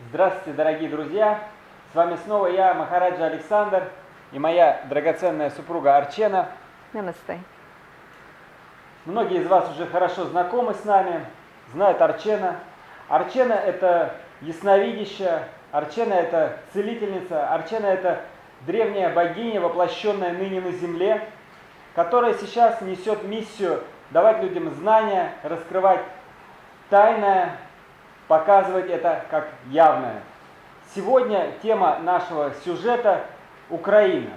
Здравствуйте, дорогие друзья! С вами снова я, Махараджа Александр, и моя драгоценная супруга Арчена. Namaste. Многие из вас уже хорошо знакомы с нами, знают Арчена. Арчена – это ясновидящая, Арчена – это целительница, Арчена – это древняя богиня, воплощенная ныне на земле, которая сейчас несет миссию давать людям знания, раскрывать тайное, показывать это как явное. Сегодня тема нашего сюжета – Украина.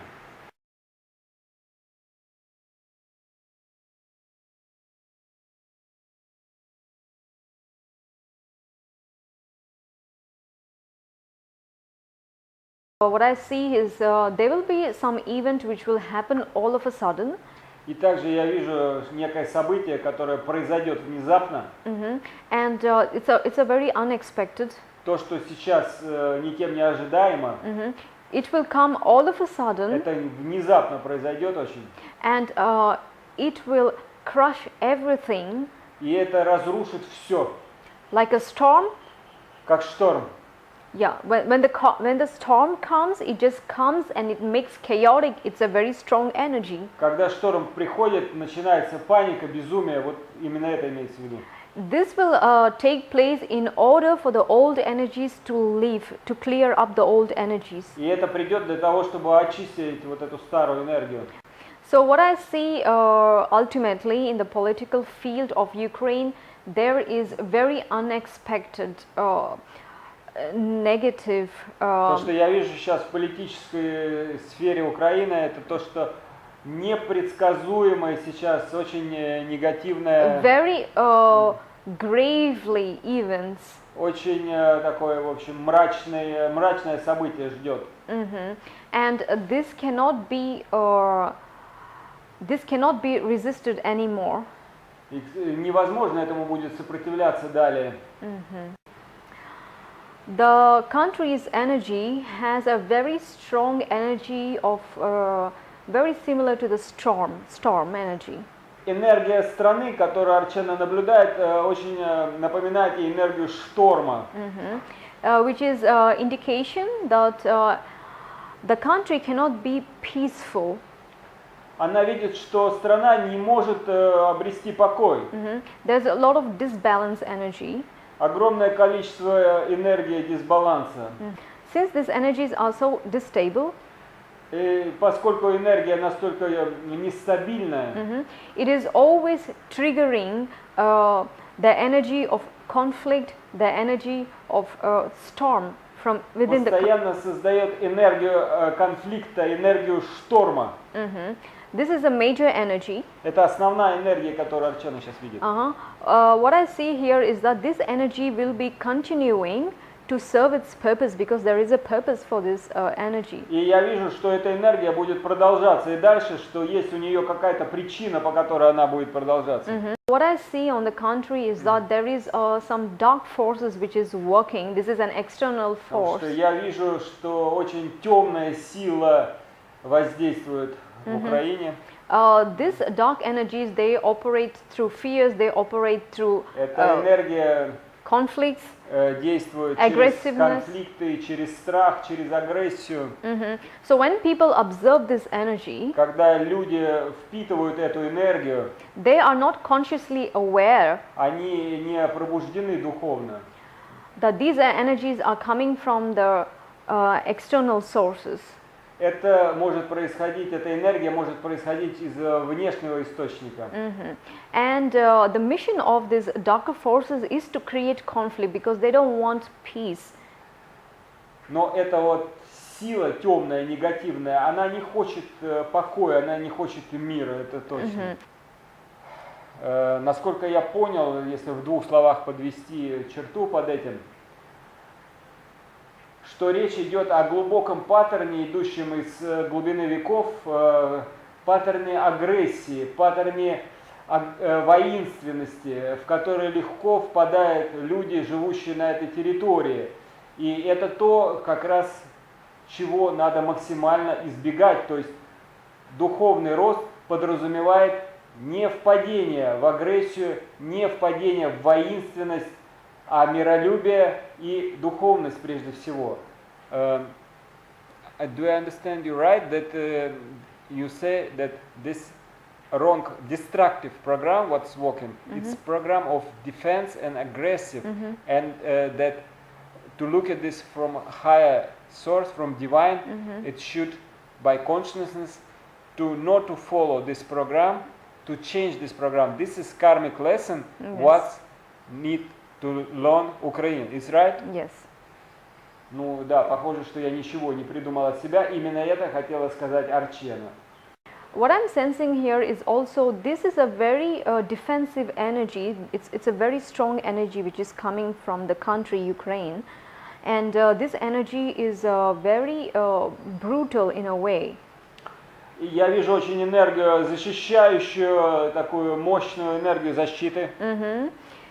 What I see is there will be some event which will happen all of a sudden. И также я вижу некое событие, которое произойдет внезапно. And it's a very unexpected. То, что сейчас никем не ожидаемо, It will come all of a sudden. это внезапно произойдет очень. And it will crush everything. И это разрушит все, Like a storm. как шторм. Yeah, when the storm comes, it just comes and it makes chaotic. It's a very strong energy. Когда шторм приходит, начинается паника, безумие. Вот именно это имеется в виду. This will take place in order for the old energies to leave, to clear up the old energies. И это придет для того, чтобы очистить вот эту старую энергию. So what I see ultimately in the political field of Ukraine, there is very unexpected negative. То, что я вижу сейчас в политической сфере Украины, это то, что непредсказуемое сейчас, очень негативное, Very gravely events. очень такое, в общем, мрачное событие ждет. And this cannot be resisted anymore. И невозможно этому будет сопротивляться далее. The country's energy has a very strong energy of very similar to the storm energy. Энергия страны, которую Арчена наблюдает, очень напоминает ей энергию шторма. Which is indication that the country cannot be peaceful. Она видит, что страна не может обрести покой. There's a lot of disbalance energy. Огромное количество энергии дисбаланса. Since these energies are so unstable, И поскольку энергия настолько нестабильная, it is always triggering the energy of conflict, the energy of storm from within the. постоянно создает энергию конфликта, энергию шторма. This is a major energy. Это основная энергия, которую Арчена сейчас видит. What I see here is that this energy will be continuing to serve its purpose because there is a purpose for this energy. И я вижу, что эта энергия будет продолжаться и дальше, что есть у нее какая-то причина, по которой она будет продолжаться. What I see on the contrary is that there is some dark forces which is working. This is an external Потому force. что я вижу, что очень темная сила воздействует в Украине. These dark energies, they operate through fears, they operate through Эта энергия conflicts, действует через aggressiveness. конфликты, через страх, через агрессию. So when people observe this energy, Когда люди впитывают эту энергию, they are not consciously aware они не пробуждены духовно. that these energies are coming from the external sources. Это может происходить, эта энергия может происходить из внешнего источника. And the mission of these darker forces is to create conflict because they don't want peace. Но эта вот сила темная, негативная, она не хочет покоя, она не хочет мира, это точно. Насколько я понял, если в двух словах подвести черту под этим, что речь идет о глубоком паттерне, идущем из глубины веков, паттерне агрессии, паттерне воинственности, в который легко впадают люди, живущие на этой территории. И это то, как раз, чего надо максимально избегать. То есть духовный рост подразумевает не впадение в агрессию, не впадение в воинственность, а миролюбие и духовность прежде всего. Do I understand you right that you say that this wrong destructive program what's working, it's program of defense and aggressive, and that to look at this from a higher source, from divine, it should by consciousness to not to follow this program, to change this program. This is karmic lesson. What need to learn Ukraine. Is right? Yes. Ну да, похоже, что я ничего не придумал от себя. Именно это хотела сказать Арчена. What I'm sensing here is also this is a very defensive energy. It's a very strong energy which is coming from the country Ukraine, and this energy is very brutal in a way. Я вижу очень энергию защищающую, такую мощную энергию защиты.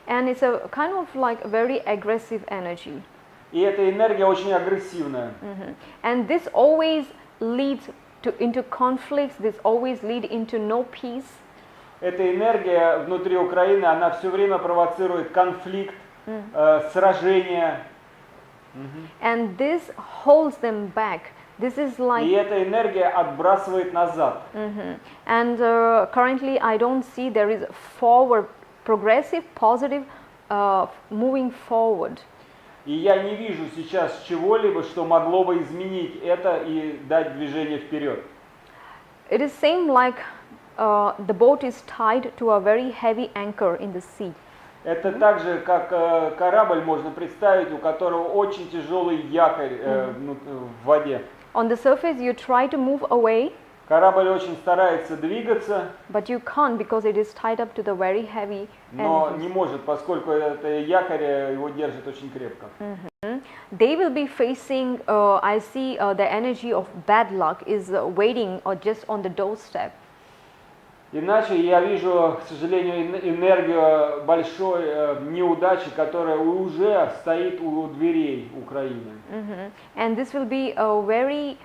And it's a kind of like a very aggressive energy. И эта энергия очень агрессивная. And this always leads into conflicts. This always lead into no peace. Эта энергия внутри Украины, она все время провоцирует конфликт, сражения. And this holds them back. This is like. И эта энергия отбрасывает назад. And currently, I don't see there is forward, progressive, positive, moving forward. И я не вижу сейчас чего-либо, что могло бы изменить это и дать движение вперед. It is same like the boat is tied to a very heavy anchor in the sea. Это так же, как корабль можно представить, у которого очень тяжелый якорь в воде. On the surface, you try to move away. Корабль очень старается двигаться, but you can't because it is tied up to the very heavy но energies. не может, поскольку это якорь его держит очень крепко. They will be facing, I see the energy of bad luck is waiting or just on the doorstep. Иначе я вижу, к сожалению, энергию большой неудачи, которая уже стоит у дверей Украины. And this will be a very,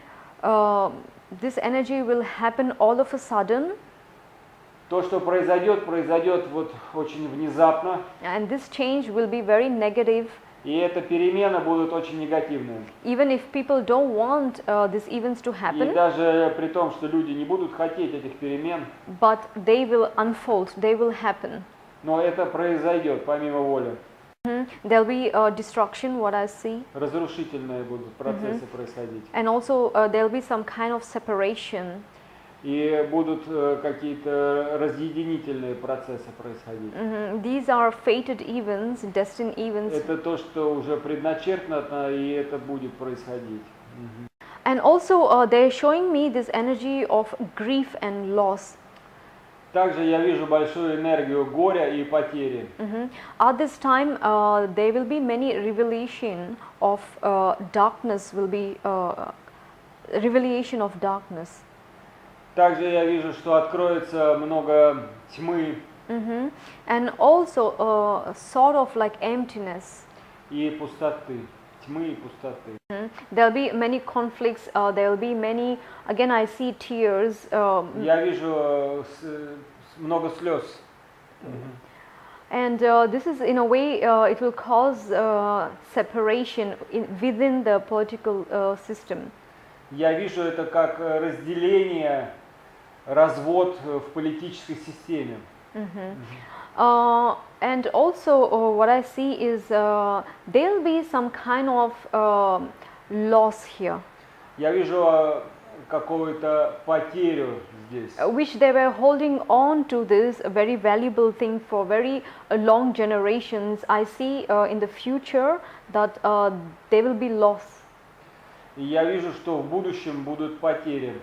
this energy will happen all of a sudden. То, что произойдет, произойдет вот очень внезапно. And this change will be very negative. И эта перемена будут очень негативные. Even if people don't want these events to happen. И даже при том, что люди не будут хотеть этих перемен. But they will unfold, they will happen. Но это произойдет помимо воли. There'll be destruction, what I see. Разрушительные будут процессы происходить. And also there'll be some kind of separation. И будут какие-то разъединительные процессы происходить. These are fated events, destined events. Это то, что уже предначертано, и это будет происходить. And also they're showing me this energy of grief and loss. Также я вижу большую энергию горя и потери. At this time, there will be many revelation of darkness. Will be revelation of darkness. Также я вижу, что откроется много тьмы. And also sort of like emptiness. И пустоты, тьмы и пустоты. There'll be many conflicts. There'll be many. Again, I see tears. Я вижу много слез. And this is in a way it will cause separation within the political system. Я вижу это как разделение, развод в политической системе. And also what I see is there'll be some kind of loss here. Я вижу какую-то потерю здесь. Which they were holding on to this very valuable thing for very long generations. I see in the future that there will be loss. И я вижу, что в будущем будут потери.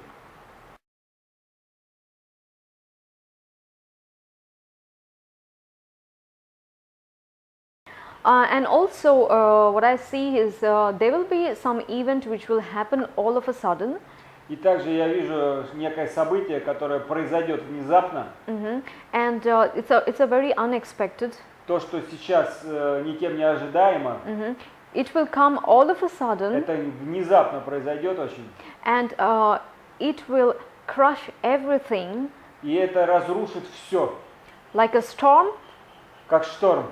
And also what I see is there will be some event which will happen all of a sudden. И также я вижу некое событие, которое произойдет внезапно. And it's a very unexpected. То, что сейчас никем не ожидаемо. It will come all of a sudden. Это внезапно произойдет очень. And it will crush everything. И это разрушит все. Like a storm. Как шторм.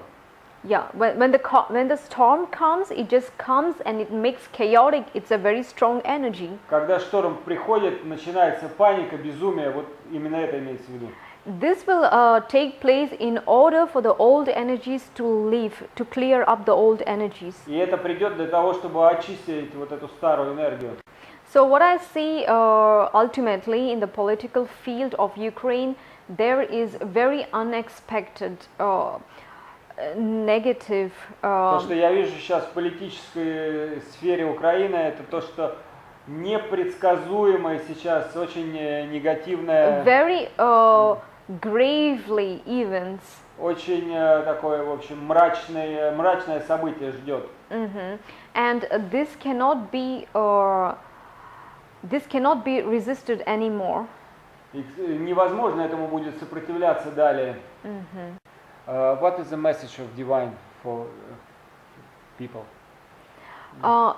Yeah, when the storm comes, it just comes and it makes chaotic. It's a very strong energy. Когда шторм приходит, начинается паника, безумие, вот именно это имеется в виду. This will take place in order for the old energies to leave, to clear up the old energies. И это придет для того, чтобы очистить вот эту старую энергию. So what I see ultimately in the political field of Ukraine, there is very unexpected negative. То, что я вижу сейчас в политической сфере Украины, это то, что непредсказуемое сейчас, очень негативное. Very gravely events. Очень такое, в общем, мрачное событие ждет. And this cannot be resisted anymore. И невозможно этому будет сопротивляться далее. What is the message of divine for people?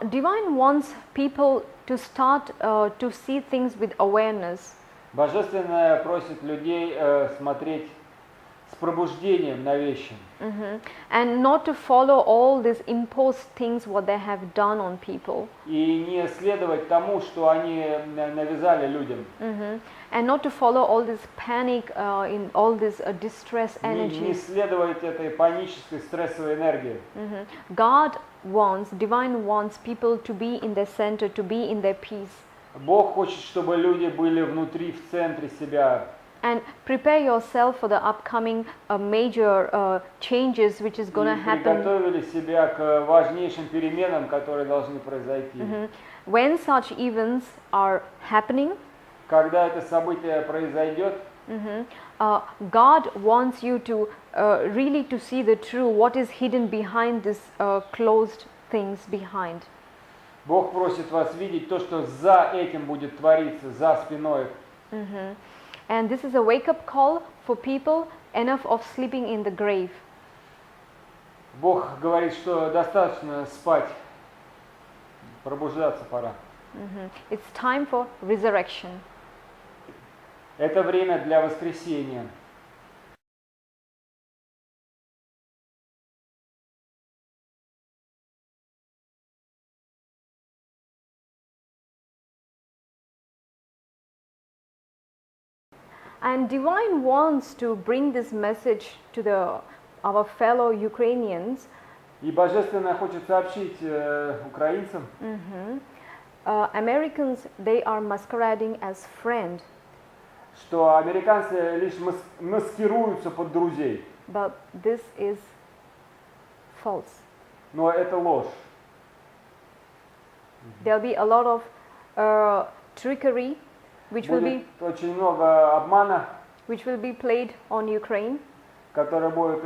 Divine wants people to start to see things with awareness. Божественное просит людей смотреть с пробуждением на вещи. And not to follow all these imposed things what they have done on people. И не следовать тому, что они навязали людям. And not to follow all this panic in all this distress energy. Не следовать этой панической стрессовой энергии. God wants, divine wants people to be in their center, to be in their peace. Бог хочет, чтобы люди были внутри, в центре себя. And prepare yourself for the upcoming major changes which is going to happen. Приготовили себя к важнейшим переменам, которые должны произойти. When such events are happening, когда это событие произойдет, God wants you to really to see the true, what is hidden behind this closed things behind. Бог просит вас видеть то, что за этим будет твориться, за спиной. And this is a wake-up call for people enough of sleeping in the grave. Бог говорит, что достаточно спать, пробуждаться пора. It's time for resurrection. Это время для воскресения. And Divine wants to bring this message to our fellow Ukrainians. И Божественное хочет сообщить украинцам. Americans, they are masquerading as friend. Что американцы лишь маскируются под друзей. But this is false. Но это ложь. There'll be a lot of trickery, which will be очень много обмана, which will be played on Ukraine, который будет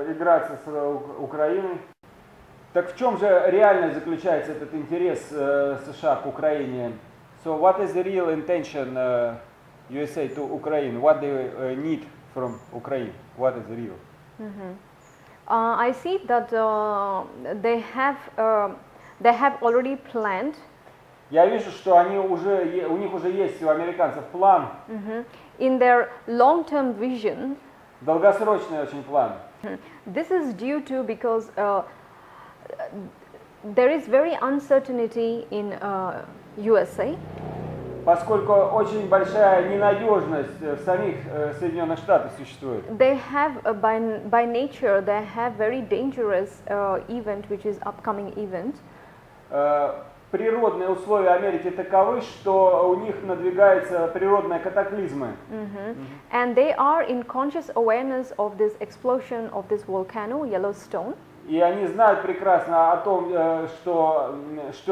играться с Украиной. Так в чем же реально заключается этот интерес США к Украине? So what is the real intention USA to Ukraine? What they need from Ukraine? What is real? I see that they have already planned. Я вижу, что у них уже есть у американцев план. In their long-term vision. Долгосрочный очень план. This is due to because there is very uncertainty in USA. Поскольку очень большая ненадежность в самих Соединенных Штатах существует. They have by nature they have very dangerous event which is upcoming event. Природные условия Америки таковы, что у них надвигаются природные катаклизмы. And they are in conscious awareness of this explosion of this volcano, Yellowstone. И они знают прекрасно о том, что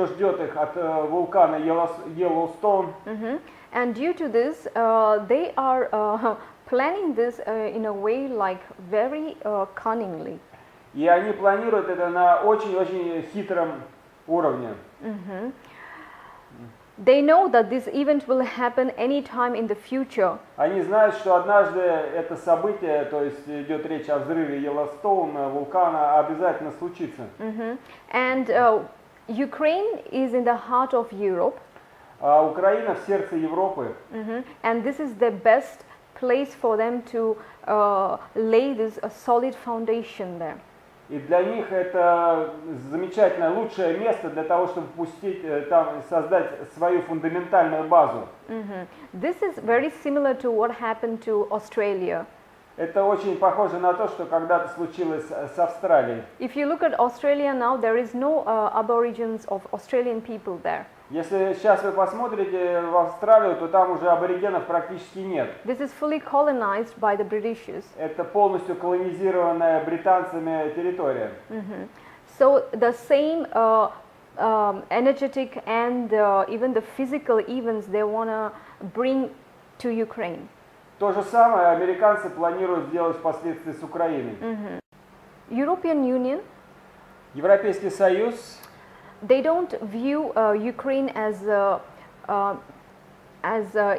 ждет их от вулкана Yellowstone. And due to this, they are planning this in a way like very cunningly. И они планируют это на очень-очень хитром уровне. They know that this event will happen anytime in the future. Они знают, что однажды это событие, то есть идет речь о взрыве Yellowstone, вулкана, обязательно случится. And Ukraine is in the heart of Europe. А Украина в сердце Европы. And this is the best place for them to lay this solid foundation there. И для них это замечательное, лучшее место для того, чтобы пустить, там, создать свою фундаментальную базу. This is very similar to what happened to Australia. Это очень похоже на то, что когда-то случилось с Австралией. If you look at Australia now, there is no aborigines of Australian people there. Если сейчас вы посмотрите в Австралию, то там уже аборигенов практически нет. This is fully colonized by the Britishers. Это полностью колонизированная британцами территория. So the same energetic and even the physical events they want to bring to Ukraine. То же самое американцы планируют сделать впоследствии с Украиной. European Union, Европейский Союз, they don't view Ukraine as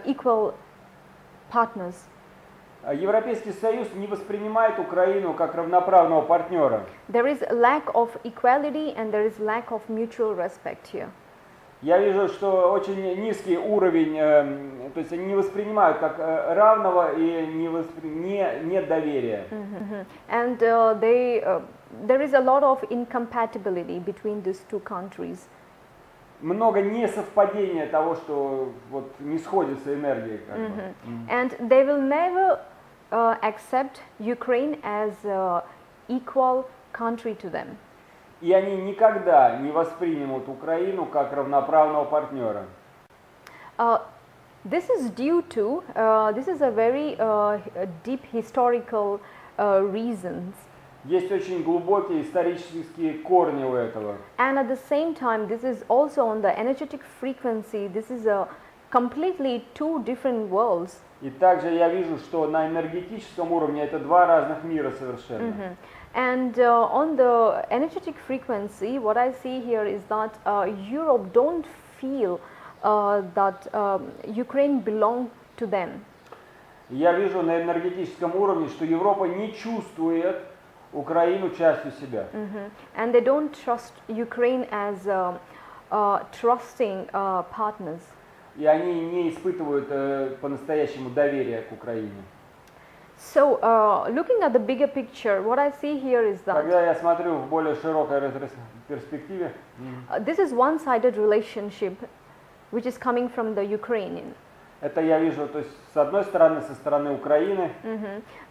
equal partners. Европейский Союз не воспринимает Украину как равноправного партнера. There is a lack of equality and there is lack of mutual respect here. Я вижу, что очень низкий уровень, то есть они не воспринимают как равного и нет доверия. And there is a lot of incompatibility between these two countries. Много несовпадения того, что вот не сходятся энергии. Как бы. And they will never accept Ukraine as an equal country to them. И они никогда не воспримут Украину как равноправного партнера. This is due to, this is a very deep historical reasons. Есть очень глубокие исторические корни у этого. And at the same time, this is also on the energetic frequency, this is a completely two different worlds. И также я вижу, что на энергетическом уровне это два разных мира совершенно. And on the energetic frequency, what I see here is that Europe don't feel that Ukraine belongs to them. Я вижу на энергетическом уровне, что Европа не чувствует Украину частью себя. And they don't trust Ukraine as trusting partners. И они не испытывают по-настоящему доверия к Украине. So, looking at the bigger picture, what I see here is that Когда я смотрю в более широкой перспективе, this is one-sided relationship, which is coming from the Ukrainian. это я вижу, то есть с одной стороны, со стороны Украины,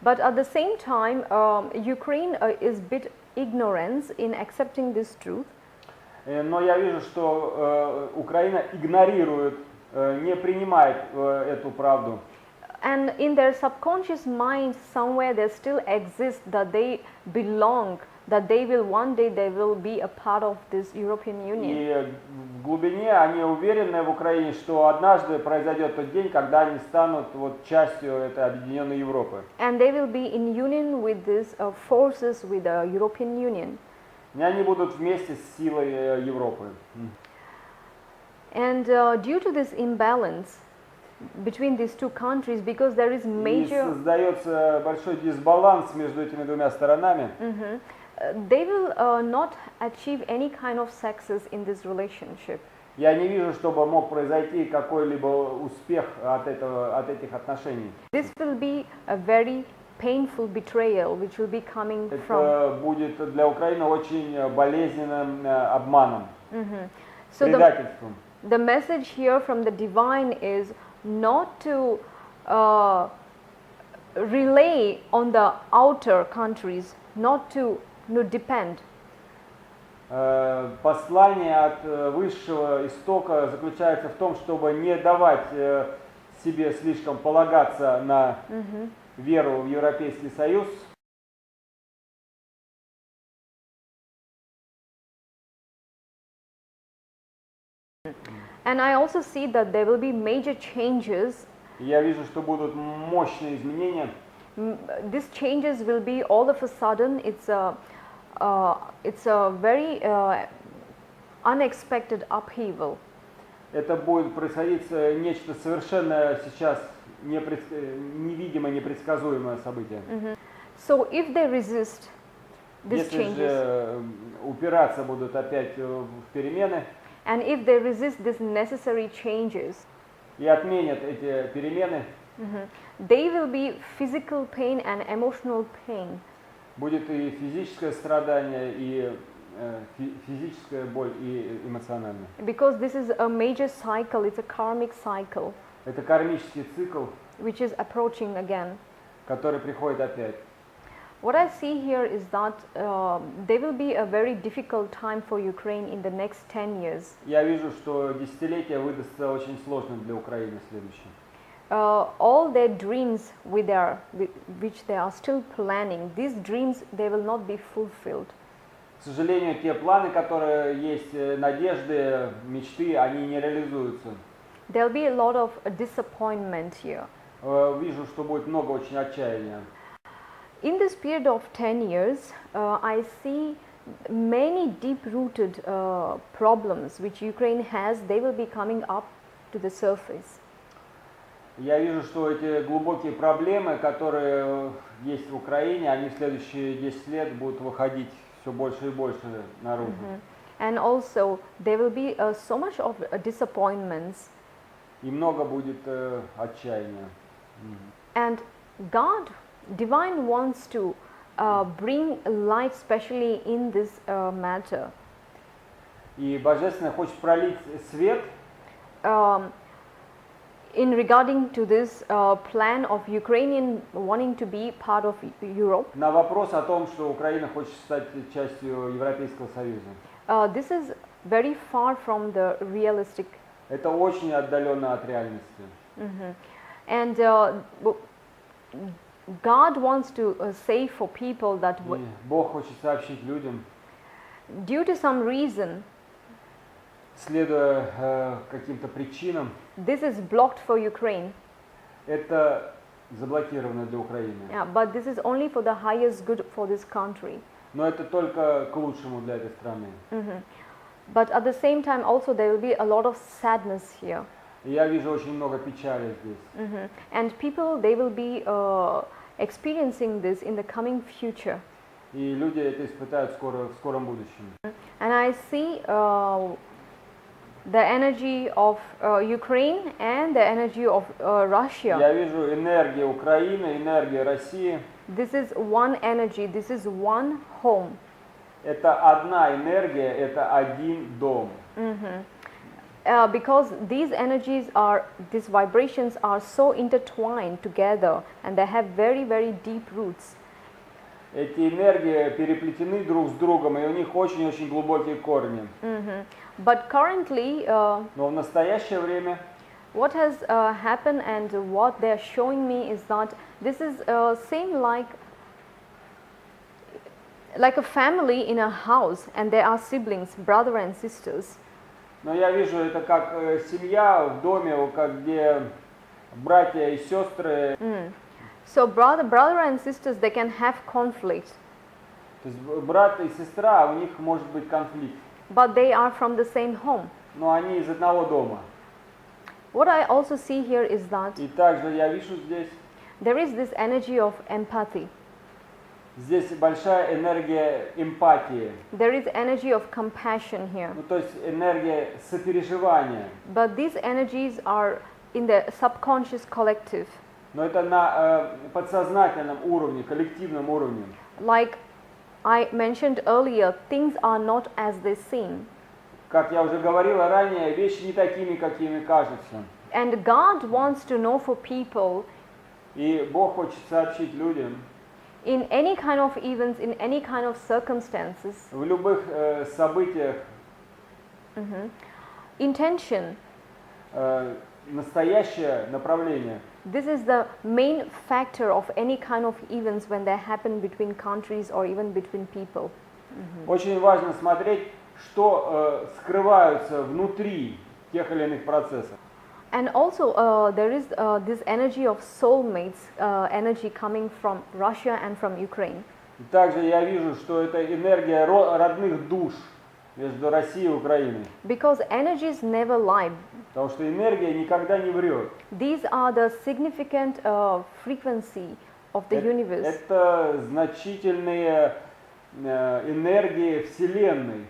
But at the same time, Ukraine is bit ignorant in accepting this truth. но я вижу, что Украина игнорирует, не принимает эту правду. And in their subconscious mind, somewhere there still exists that they belong, that they will one day they will be a part of this European Union. И в глубине они уверены в Украине, что однажды произойдет тот день, когда они станут вот частью этой объединенной Европы. And they will be in union with these forces with the European Union. И они будут вместе с силой Европы. And due to this imbalance between these two countries, because there is И major, создается большой дисбаланс между этими двумя сторонами. they will not achieve any kind of success in this relationship. Я не вижу, чтобы мог произойти какой-либо успех от этих отношений. This will be a very painful betrayal, which will be coming from. Это будет для Украины очень болезненным обманом, So предательством. the message here from the divine is not to rely on the outer countries, not to depend. Послание от высшего истока заключается в том, чтобы не давать себе слишком полагаться на веру в Европейский Союз. And I also see that there will be major changes. Я вижу, что будут мощные изменения. These changes will be all of a sudden. It's a very unexpected upheaval. Это будет происходить нечто совершенно сейчас невидимое, непредсказуемое событие. So if they resist these Если changes, же упираться будут опять в перемены and if they resist these necessary changes, и отменят эти перемены, they will be physical pain and emotional pain. Будет и физическое страдание, и физическая боль, и эмоциональная. Because this is a major cycle, it's a karmic cycle, Это кармический цикл, which is approaching again. который приходит опять. What I see here is that there will be a very difficult time for Ukraine in the next 10 years. Я вижу, что десятилетие выдастся очень сложным для Украины следующим. All their dreams which they are still planning, these dreams, they will not be fulfilled. К сожалению, те планы, которые есть, надежды, мечты, они не реализуются. There will be a lot of disappointment here. Вижу, что будет много очень отчаяния. In this period of 10 years, I see many deep-rooted problems which Ukraine has, they will be coming up to the surface. Я вижу, что эти глубокие проблемы, которые есть в Украине, они в следующие 10 лет будут выходить все больше и больше наружу. And also, there will be so much of disappointments. И много будет отчаяния. And God, Divine wants to bring light, especially in this matter. И Божественное хочет пролить свет In regarding to this plan of Ukrainian wanting to be part of Europe. на вопрос о том, что Украина хочет стать частью Европейского Союза. This is very far from the realistic. Это очень отдаленно от реальности. And God wants to say for people that И Бог хочет сообщить людям, due to some reason, следуя каким-то причинам, this is blocked for Ukraine. это заблокировано для Украины. Yeah, but this is only for the highest good for this country. Но это только к лучшему для этой страны. But at the same time, also there will be a lot of sadness here. И я вижу очень много печали здесь. And people, they will be experiencing this in the coming future. И люди это испытают в скором будущем. And I see the energy of Ukraine and the energy of Russia. Я вижу энергию Украины, энергию России. This is one energy, this is one home. Это одна энергия, это один дом. Because these energies these vibrations are so intertwined together and they have very, very deep roots. Эти энергии переплетены друг с другом, и у них очень-очень глубокие корни. But currently, Но в настоящее время what has happened and what they are showing me is that this is same like a family in a house, and there are siblings, brother and sisters. но я вижу это как семья в доме, где братья и сестры. So brother and sisters, they can have conflict. То есть брат и сестра, у них может быть конфликт. But they are from the same home. Но они из одного дома. What I also see here is that И также я вижу здесь there is this energy of empathy. Здесь большая энергия эмпатии. There is energy of compassion here. Ну, то есть энергия сопереживания. But these energies are in the subconscious collective. Но это на подсознательном уровне, коллективном уровне. Like I mentioned earlier, things are not as they seem. Как я уже говорила ранее, вещи не такими, какими кажутся. And God wants to know for people И Бог хочет сообщить людям in any kind of events, in any kind of circumstances, в любых событиях intention. Настоящее направление. This is the main factor of any kind of events when they happen between countries or even between people. Очень важно смотреть, что скрываются внутри тех или иных процессов. And also there is this energy of soulmates, energy coming from Russia and from Ukraine. И также я вижу, что это энергия родных душ между Россией и Украиной. Because energies never lie. Потому что энергия никогда не врет. These are the significant frequency of the universe. Это значительные энергии Вселенной.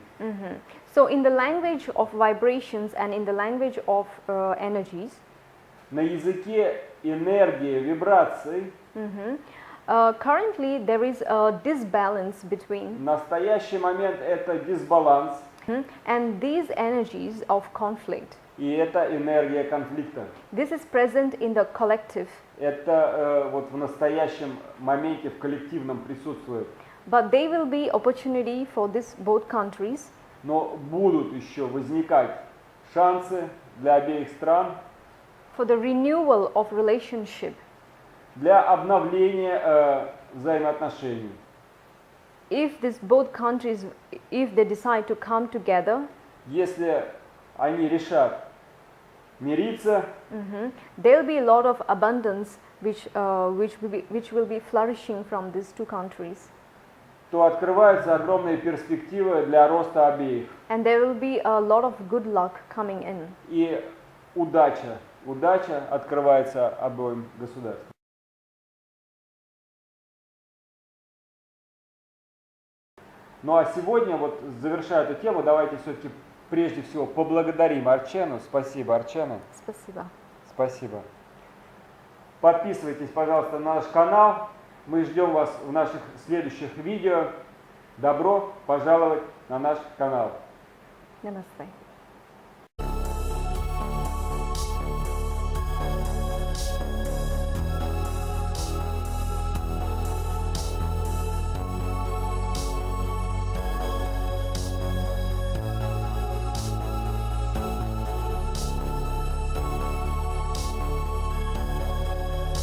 So in the language of vibrations and in the language of energies, На языке энергии, вибраций Currently, there is a disbalance between, В настоящий момент это дисбаланс, and these energies of conflict. и это энергия конфликта. This is present in the collective, Это вот в настоящем моменте в коллективном присутствует. but there will be opportunity for this both countries. Но будут еще возникать шансы для обеих стран For the renewal of relationship, для обновления взаимоотношений. if this both countries, if they decide to come together, Если они решат мириться, there will be a lot of abundance which will be flourishing from these two countries, то открываются огромные перспективы для роста обеих. and there will be a lot of good luck coming in. И удача открывается обоим государствам. Ну а сегодня, вот завершая эту тему, давайте все-таки прежде всего поблагодарим Арчену. Спасибо, Арчена. Спасибо. Спасибо. Подписывайтесь, пожалуйста, на наш канал. Мы ждем вас в наших следующих видео. Добро пожаловать на наш канал. Namaste.